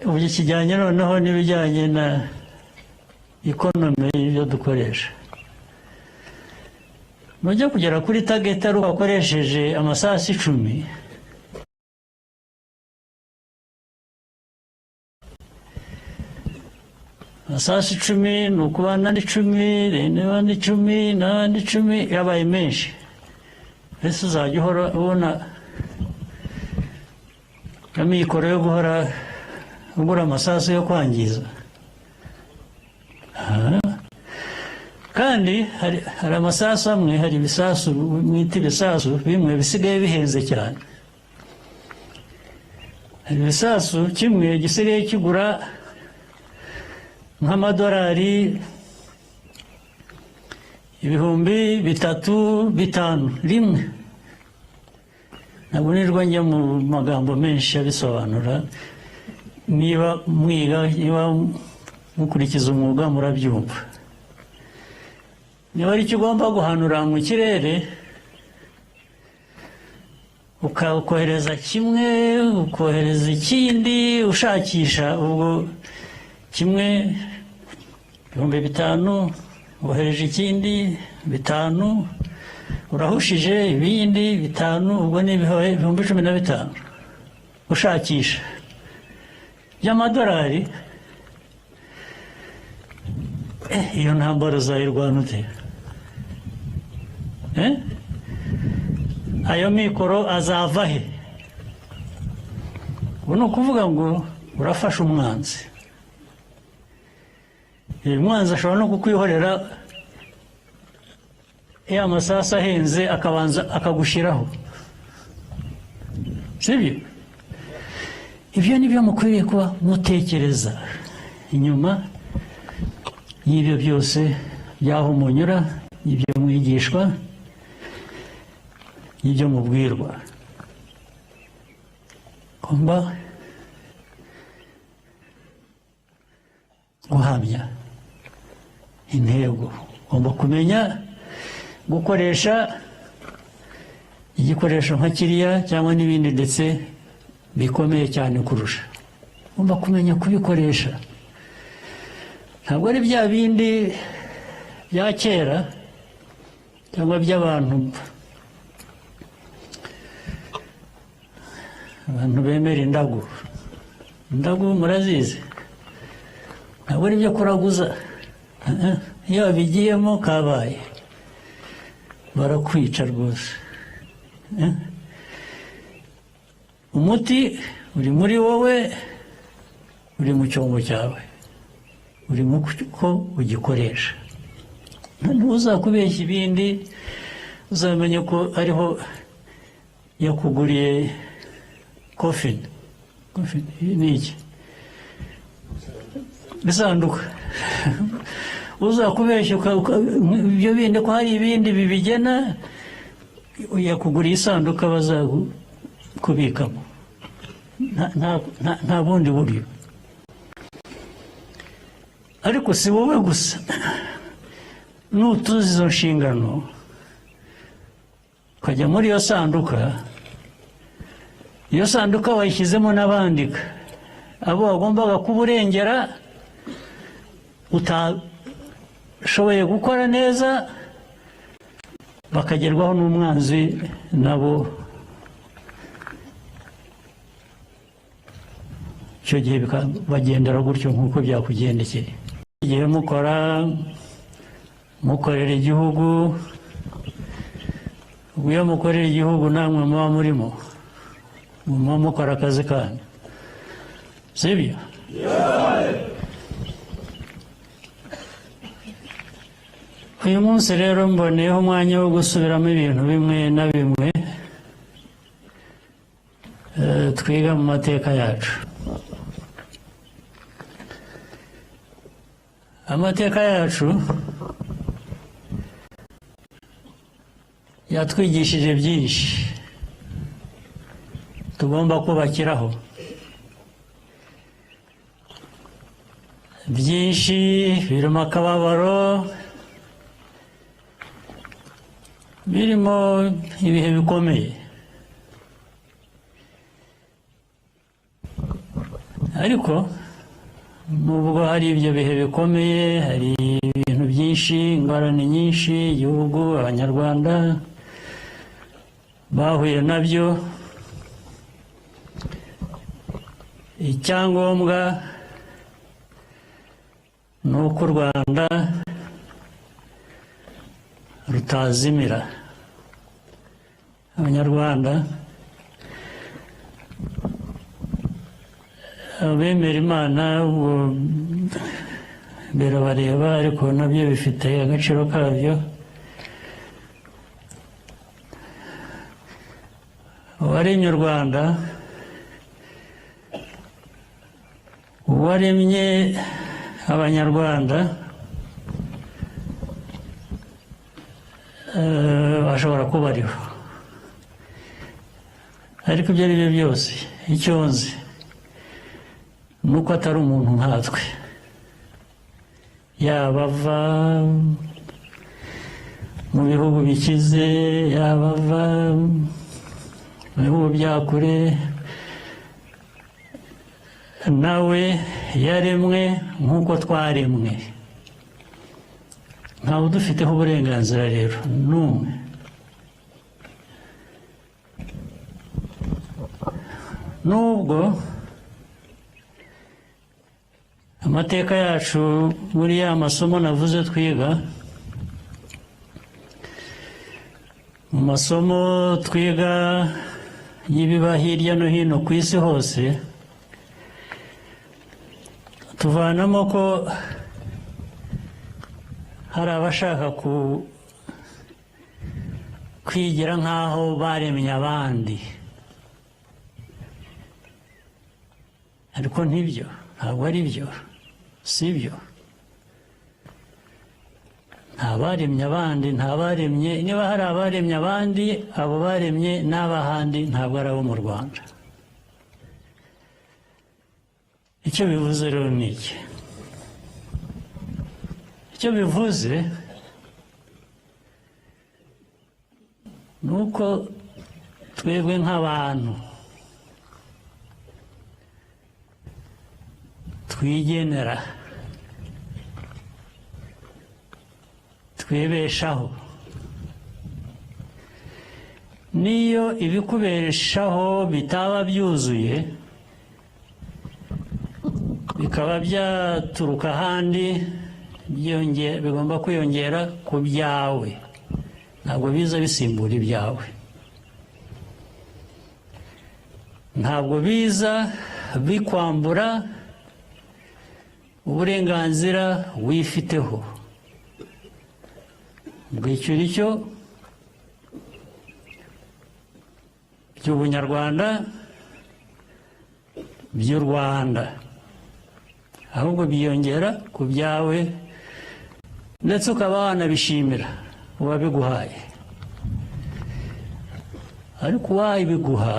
ubu kijyanye noneho n'ibijyanye na ikonomi y'ibyo dukoresha. Nujya kugera kuri target ari ukoresheje amasasu 10, amasasu 10 ni ukubana n'10 n'abandi 10 n'abandi 10 yabaye menshi. Ese uzajya uhora ubona amikoro yo guhora ugura amasasu yo kwangiza? Kandi hari amasasu amwe, hari ibisasu mwita ibisasu bimwe bisigaye bihenze cyane. Hari ibisasu kimwe gisigaye kigura nk'amadolari 3,000-5,000 rimwe. Ntabwo nirwa njya mu magambo menshi abisobanura. Niba mwiga, niba mukurikiza umwuga murabyumva. Niba ari icyo ugomba guhanura mu kirere, ukohereza kimwe, ukohereza ikindi, ushakisha ubwo kimwe 5,000, wohereje ikindi 5,000, urahushije ibindi 5, ubwo ni 15,000 ushakisha by'amadolari. Iyo ntambara uzayirwana ute? Ayo mikoro azava he? Ubu ni ukuvuga ngo urafasha umwanzi. Umwanzi ashobora no kukwihorera ya masasu ahenze akabanza akagushyiraho, sibyo? Ibyo nibyo mukwiriye kuba mutekereza inyuma y'ibyo byose by'aho munyura, y'ibyo mwigishwa, y'ibyo mubwirwa. Ugomba guhamya intego, ugomba kumenya gukoresha igikoresho nka kiriya cyangwa n'ibindi ndetse bikomeye cyane kurusha. Ugomba kumenya kubikoresha. Ntabwo ari bya bindi bya kera cyangwa by'abantu bemera indagu. Indagu murazizi, ntabwo ari byo kuraguza. Iyo babigiyemo kabaye, barakwica rwose. Umuti uri muri wowe, uri mu cyombo cyawe, uri mu ko ugikoresha. Ntuzakubeshya ibindi, uzamenye ko ariho yakuguriye coffin. Coffin ni iki? Isanduka. Uzakubeshya ibyo bindi ko hari ibindi bibigena, yakuguriye isanduka bazakubikamo. Nta bundi buryo. Ariko si wowe gusa. Nutuzi izo nshingano, ukajya muri iyo sanduka, iyo sanduka wayishyizemo n'abandika abo wagombaga kuburengera utashoboye gukora neza, bakagerwaho n'umwanzi nabo. Icyo gihe bagendera gutyo nk'uko byakugendekeye. Igihe mukorera igihugu, iyo mukorera igihugu namwe muba murimo, muba mukora akazi kanyu, sibyo? Uyu munsi rero mboneyeho umwanya wo gusubiramo ibintu bimwe na bimwe twiga mu mateka yacu. Amateka yacu yatwigishije byinshi tugomba kubakiraho. Byinshi birimo akababaro, birimo ibihe bikomeye, ariko nubwo hari ibyo bihe bikomeye, hari ibintu byinshi, ingorane nyinshi igihugu, abanyarwanda bahuye nabyo, icyangombwa ni uko u Rwanda rutazimira. Abanyarwanda, abemera Imana birabareba, ariko nabyo bifite agaciro kabyo. Uwaremye u Rwanda, uwaremye Abanyarwanda, ashobora kuba ariho. Ariko ibyo ari byo byose, icyo nzi ni uko atari umuntu nkatwe, yaba ava mu bihugu bikize, yaba ava mu bihugu bya kure, nawe yaremwe nk'uko twaremwe. ntawe udufiteho uburenganzira rero n'umwe. Nubwo amateka yacu muri ya masomo navuze twiga, mu masomo twiga y'ibiba hirya no hino ku isi hose, tuvanamo ko hari abashaka kwigira nk'aho baremye abandi, ariko ntibyo, ntabwo ari byo, si byo. nta baremye abandi, nta baremye, niba hari abaremye abandi, abo baremye n'abahandi ntabwo ari abo mu Rwanda. icyo bivuze rero ni iki? icyo bivuze ni uko twebwe nk'abantu twigenera, twibeshaho. n'iyo ibikubeshaho bitaba byuzuye, bikaba byaturuka ahandi, bigomba kwiyongera ku byawe, ntabwo biza bisimbura ibyawe, ntabwo biza bikwambura uburenganzira wifiteho. bwishyura icyo by'ubunyarwanda, by'u Rwanda, ahubwo byiyongera ku byawe, ndetse ukaba wanabishimira uwabiguhaye. ariko uwabiguha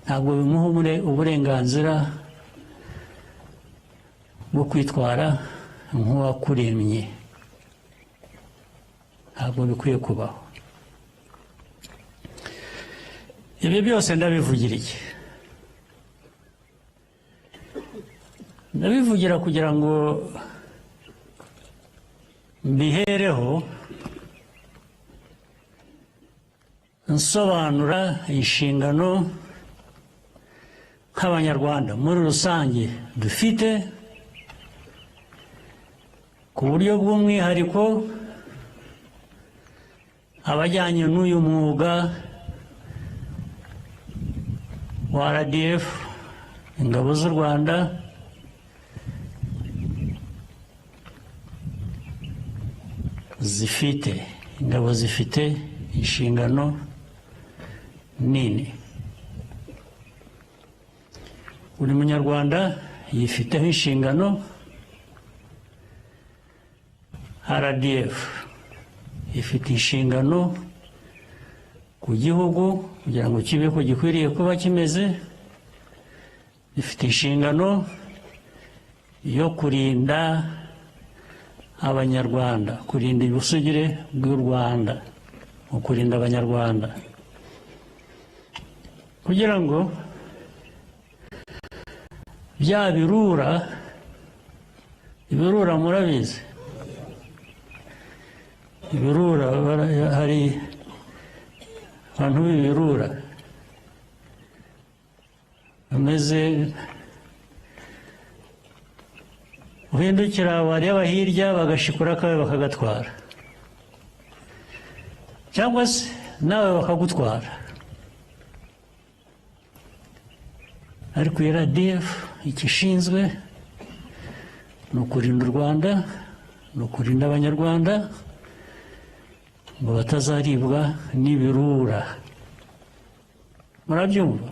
ntabwo bimuha uburenganzira bwo kwitwara nk'uwakuremye. ntabwo bikwiye kubaho. ibi byose ndabivugira iki? ndabivugira kugira ngo mbihereho nsobanura inshingano nk'Abanyarwanda muri rusange dufite, ku buryo bw'umwihariko abajyanye n'uyu mwuga wa RDF, ingabo z'u Rwanda, ingabo zifite inshingano nini. buri munyarwanda yifiteho inshingano, RDF ifite inshingano ku gihugu kugira ngo kibe ko gikwiriye kuba kimeze, ifite inshingano yo kurinda Abanyarwanda, kurinda ubusugire bw'u Rwanda, mu kurinda Abanyarwanda, kugira ngo bya birura, ibirura murabizi, ibirura hari abantu b'ibirura bameze, uhindukira wareba hirya bagashikura akawe bakagatwara, cyangwa se nawe bakagutwara. ariko iyi RDF icyo ishinzwe ni ukurinda u Rwanda, ni ukurinda abanyarwanda ngo batazaribwa n'ibirura. Murabyumva?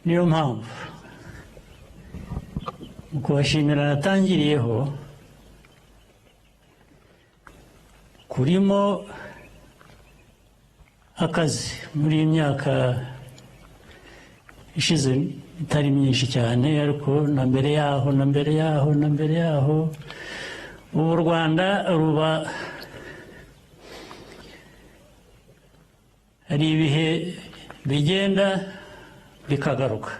Niyo mpamvu mu kubashimira natangiriyeho, kurimo akazi muri iyi myaka ishize itari myinshi cyane, ariko na mbere yaho ubu u Rwanda ruba, hari ibihe bigenda bikagaruka.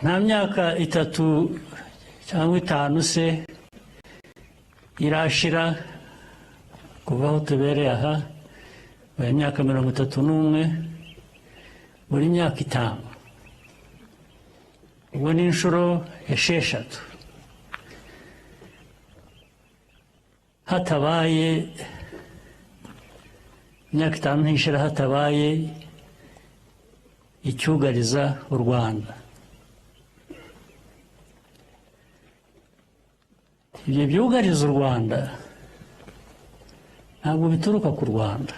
Nta myaka 3 cyangwa 5 se irashira kuva aho tubereye aha, buri myaka 31, buri myaka 5, ubwo ni inshuro 6 hatabaye, imyaka 5 ntishira hatabaye icyugariza u Rwanda. Ibyo byugariza u Rwanda ntabwo bituruka ku Rwanda,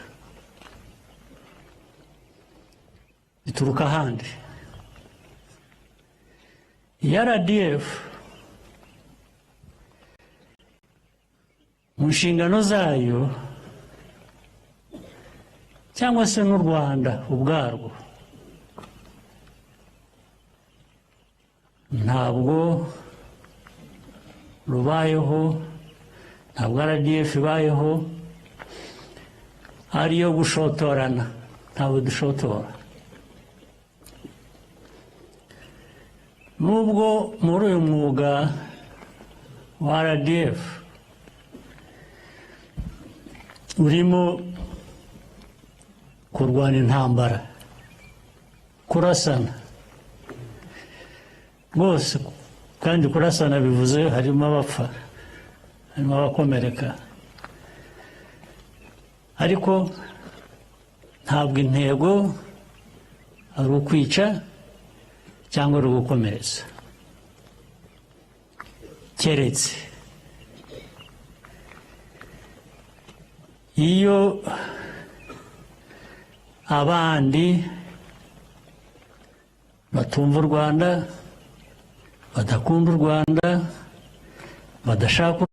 bituruka ahandi. RDF mu nshingano zayo, cyangwa se n'u Rwanda ubwarwo, ntabwo rubayeho, ntabwo RDF ibayeho ariyo gushotorana. Ntabwo dushotora. Nubwo muri uyu mwuga wa RDF urimo kurwana intambara, kurasana rwose, kandi kurasana bivuze harimo abapfa, harimo abakomereka, ariko ntabwo intego ari ukwica cyangwa ari ugukomeretsa, keretse iyo abandi batumva u Rwanda, badakunda u Rwanda, badashaka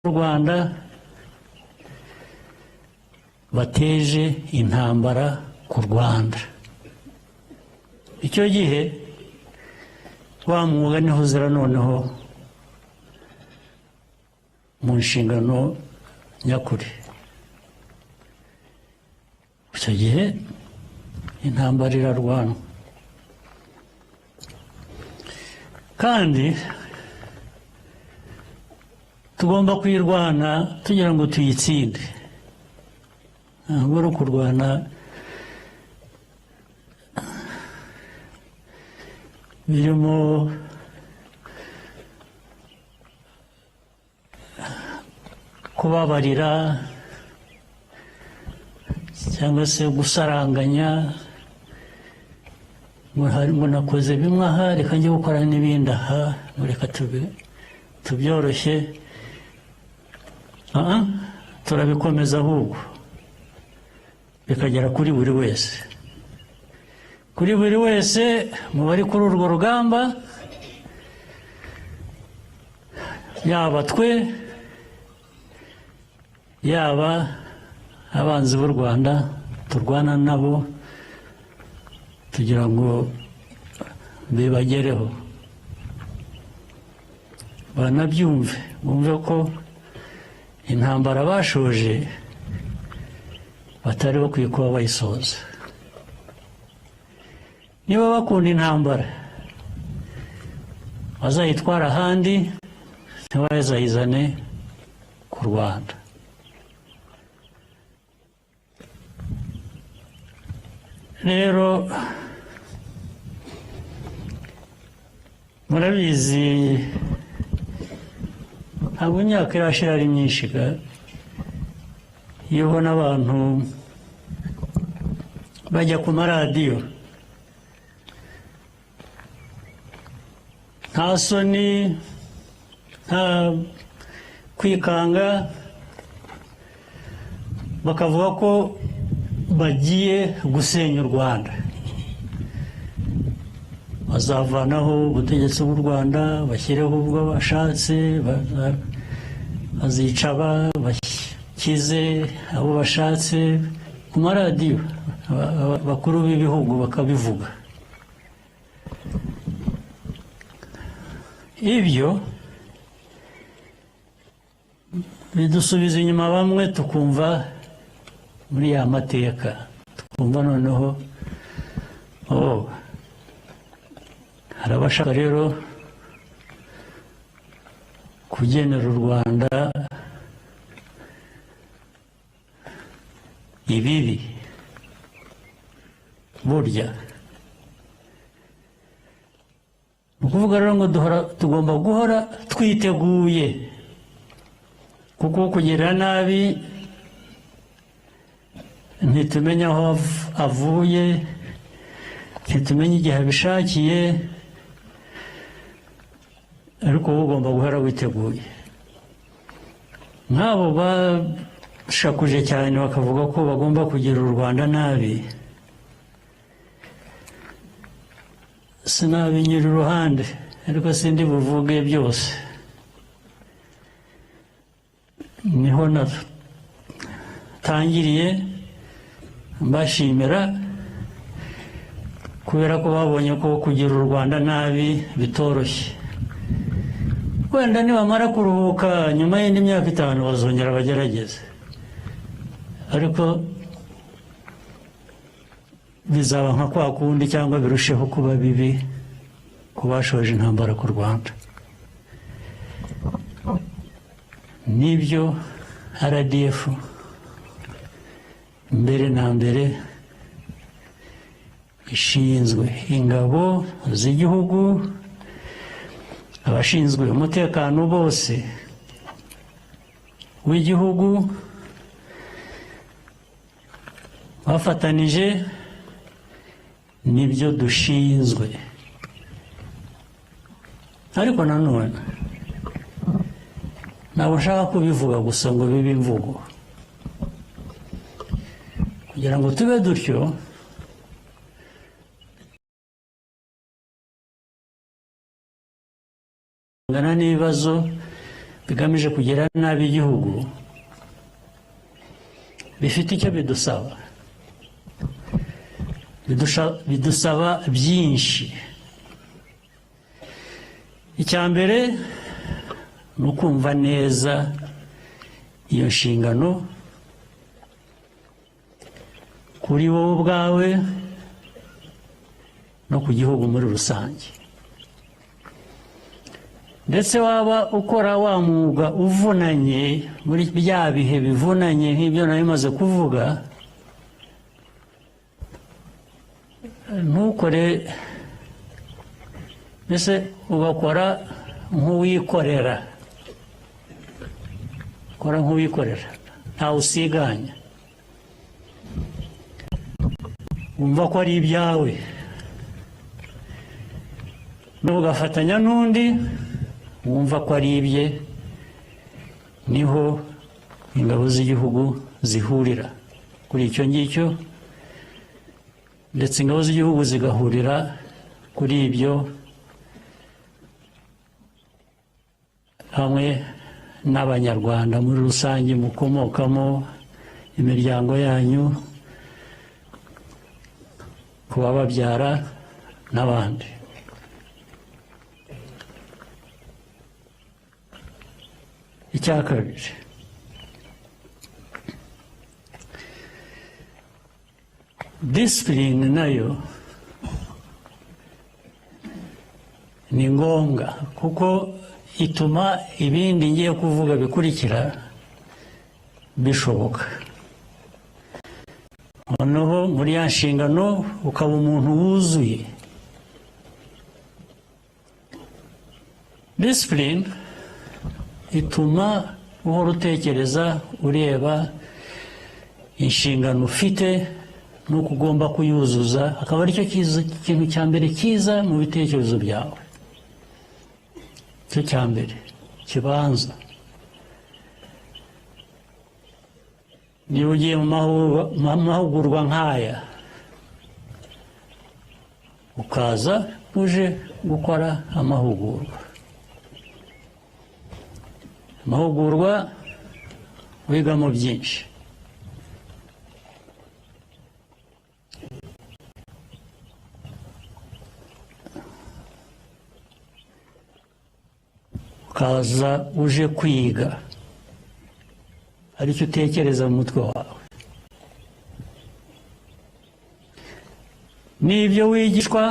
u Rwanda bateje intambara ku Rwanda. Icyo gihe wa mwuga niho uzira noneho mu nshingano nyakuri. Icyo gihe intambara irarwanwa, kandi tugomba kuyirwana tugira ngo tuyitsinde. Ntabwo ari ukurwana birimo kubabarira cyangwa se gusaranganya ngo nakoze bimwe aha reka njye gukora n'ibindi aha reka tubyoroshye turabikomeza ahubwo bikagera kuri buri wese mu bari kuri urwo rugamba, yaba twe yaba abanzi b'u Rwanda turwana nabo, tugira ngo bibagereho banabyumve, bumve ko intambara bashoje batari bakwiye kuba bayisoza. Niba bakunda intambara bazayitwara ahandi, ntibazayizane ku Rwanda. Rero murabizi ntabwo imyaka irashira ari myinshi, iyo ubona abantu bajya ku maradiyo nta soni nta kwikanga, bakavuga ko bagiye gusenya u Rwanda, bazavanaho ubutegetsi bw'u Rwanda bashyireho ubwo bashatse, bazica bakize abo bashatse, ku maradiyo abakuru b'ibihugu bakabivuga. Ibyo bidusubiza inyuma bamwe, tukumva muri ya mateka, tukumva noneho hari abashaka rero kugenera u Rwanda ibibi. Burya ni ukuvuga rero ngo tugomba guhora twiteguye, kuko kugirira nabi ntitumenye aho avuye, ntitumenye igihe abishakiye, ariko wowe ugomba guhora witeguye. Nk'abo bashakuje cyane bakavuga ko bagomba kugira u Rwanda nabi, sinabinyura iruhande, ariko sindi buvuge byose. Niho natangiriye mbashimira, kubera ko babonye ko kugira u Rwanda nabi bitoroshye. Wenda nibamara kuruhuka nyuma y'indi myaka 5 bazongera bagerageze, ariko bizaba nka kwa kundi cyangwa birusheho kuba bibi ku bashoje intambara ku Rwanda. Nibyo RDF mbere na mbere ishinzwe, ingabo z'igihugu, abashinzwe umutekano bose w'igihugu bafatanije, nibyo dushinzwe. Ariko nanone ntabwo nshaka kubivuga gusa ngo bibe imvugo. Kugira ngo tube dutyo, ngana n'ibibazo bigamije kugira nabi igihugu, bifite icyo bidusaba. Bidusaba byinshi. Icya mbere ni ukumva neza iyo nshingano kuri wowe ubwawe no ku gihugu muri rusange. Ndetse waba ukora wa mwuga uvunanye muri bya bihe bivunanye nk'ibyo nari maze kuvuga, ntukore mbese ugakora nk'uwikorera, ukora nk'uwikorera ntawe usiganya, wumva ko ari ibyawe, n'ugafatanya n'undi wumva ko ari ibye, niho ingabo z'igihugu zihurira kuri icyo ngicyo, ndetse ingabo z'igihugu zigahurira kuri ibyo hamwe n'abanyarwanda muri rusange mukomokamo, imiryango yanyu, ku bababyara n'abandi. Icya kabiri, disipurine nayo ni ngombwa, kuko ituma ibindi ngiye kuvuga bikurikira bishoboka. noneho muri ya nshingano ukaba umuntu wuzuye. Discipline ituma uhora utekereza, ureba inshingano ufite n'uko ugomba kuyuzuza, akaba aricyo kintu cya mbere cyiza mu bitekerezo byawe, cyo cya mbere kibanza. Niba ugiye mu mahugurwa nk'aya, ukaza uje gukora amahugurwa wigamo byinshi. Ukaza uje kwiga, aricyo utekereza mu mutwe wawe. N'ibyo wigishwa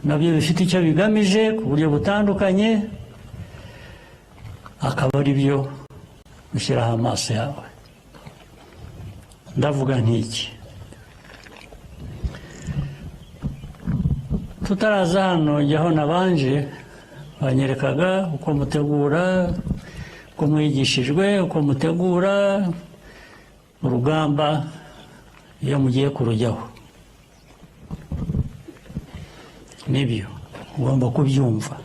nabyo bifite icyo bigamije ku buryo butandukanye, akaba ari byo ushyiraho amaso yawe. Ndavuga nk'iki, tutaraza hano jyaho nabanje banyerekaga uko mutegura, uko mwigishijwe, uko mutegura urugamba iyo mugiye kurujyaho. Nibyo ugomba kubyumva.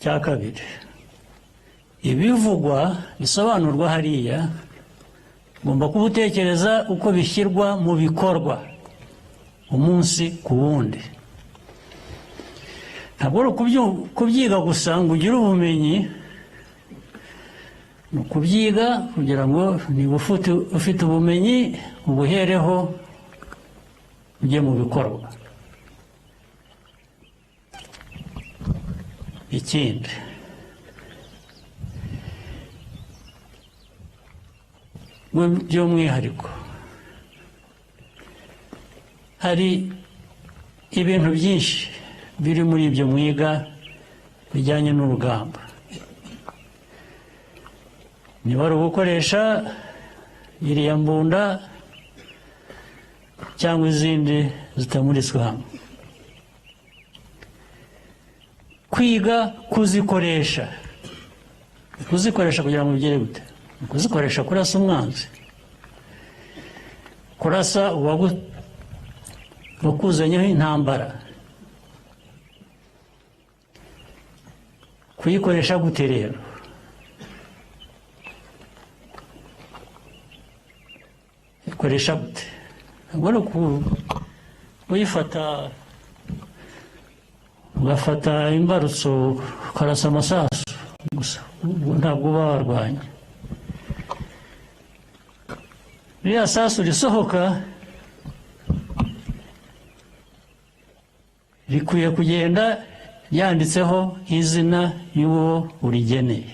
Cya kabiri, ibivugwa bisobanurwa hariya ugomba kuba utekereza uko bishyirwa mu bikorwa umunsi ku wundi. Ntabwo ari kubyiga gusa ngo ugire ubumenyi, ni ukubyiga kugira ngo niba ufite ubumenyi ubuhereho ujye mu bikorwa. Ikindi, by'umwihariko hari ibintu byinshi biri muri ibyo mwiga bijyanye n'urugamba. Niba ari ugukoresha iriya mbunda cyangwa izindi zitamuritswe hamwe, kwiga kuzikoresha kugira ngo bigere gute? Kuzikoresha kurasa umwanzi, kurasa uwakuzanyeho intambara. Kuyikoresha gute rero? Ikoresha gute? Ntabwo ari kuyifata ugafata imbarutso ukarasa amasasu gusa, ntabwo uba warwanya. Ririya sasu risohoka rikwiye kugenda yanditseho izina y'uwo urigeneye.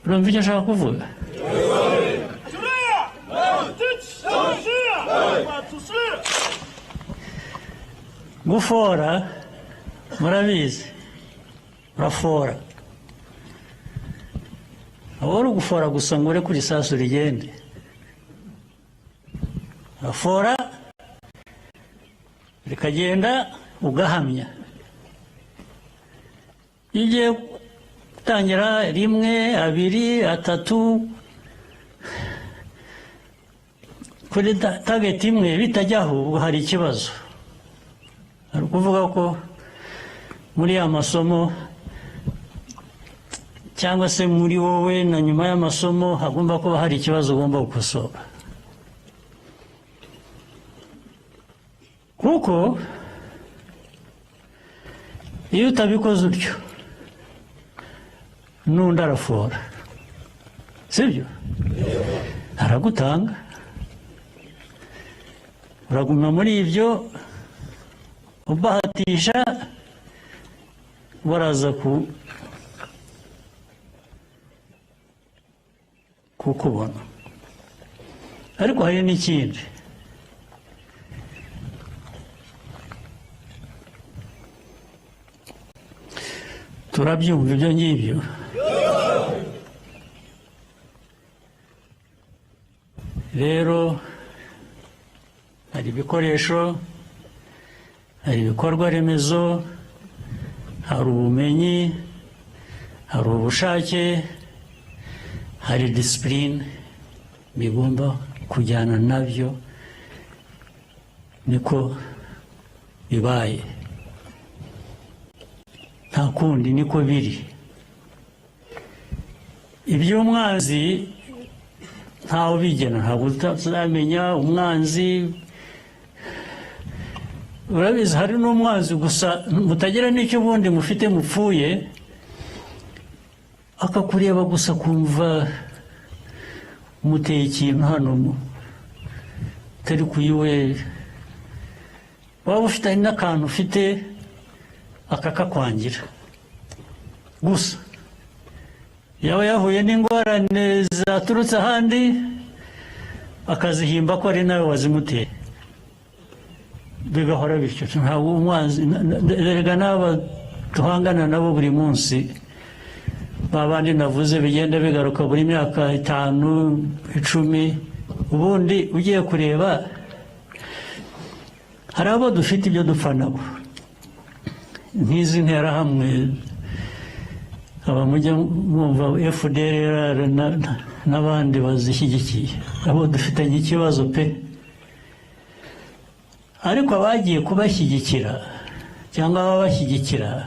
Urumva icyo nshaka kuvuga? Gufora murabizi, urafora. Aba ari ugufora gusa ngo ureke isasu rigende. Urafora rikagenda ugahamya. Iyo ugiye gutangira 1, 2, 3 kuri target imwe bitajyaho, ubwo hari ikibazo. ukuvuga ko muri ya masomo cyangwa se muri wowe na nyuma y'amasomo hagomba kuba hari ikibazo ugomba gukosora, kuko iyo utabikoze utyo n'undi arafora, sibyo? Aragutanga, uraguma muri ibyo ubahatisha, baraza kukubona. Ariko hari n'ikindi, turabyumva ibyo ngibyo, rero hari ibikoresho, hari ibikorwa remezo, hari ubumenyi, hari ubushake, hari disipurine bigomba kujyana nabyo, niko bibaye, nta kundi niko biri. Iby'umwanzi ntawe ubigena, ntabwo utazamenya umwanzi. Urabizi hari n'umwanzi gusa mutagira n'icyo ubundi mufite mupfuye, akakureba gusa kumva umuteye ikintu hano utari kuyiwe, waba ufite n'akantu ufite akakakwangira gusa. Yaba yahuye n'ingorane zaturutse ahandi akazihimba ko ari nawe wazimuteye, bigahora bityo. Ntabwo umwanzi, erega n'aba duhangana nabo buri munsi, babandi navuze bigenda bigaruka buri myaka 5, 10, ubundi ugiye kureba hari abo dufite ibyo dupfa nabo, nk'izi nterahamwe, aba mujya mwumva FDLR n'abandi bazishyigikiye, abo dufitanye ikibazo pe. Ariko abagiye kubashyigikira cyangwa ababashyigikira,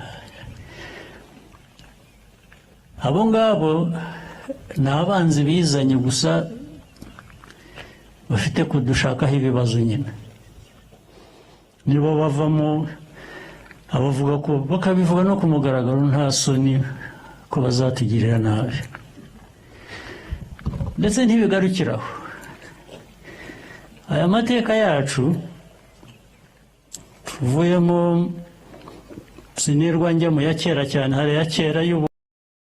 abo ngabo ni abanzi bizanye gusa, bafite kudushakaho ibibazo nyine, nibo bavamo abavuga ko, bakabivuga no ku mugaragaro nta soni, ko bazatugirira nabi. Ndetse ntibigarukiraho, aya mateka yacu tuvuyemo, sinirwa njya mu ya kera cyane, hari ya kera y'ubu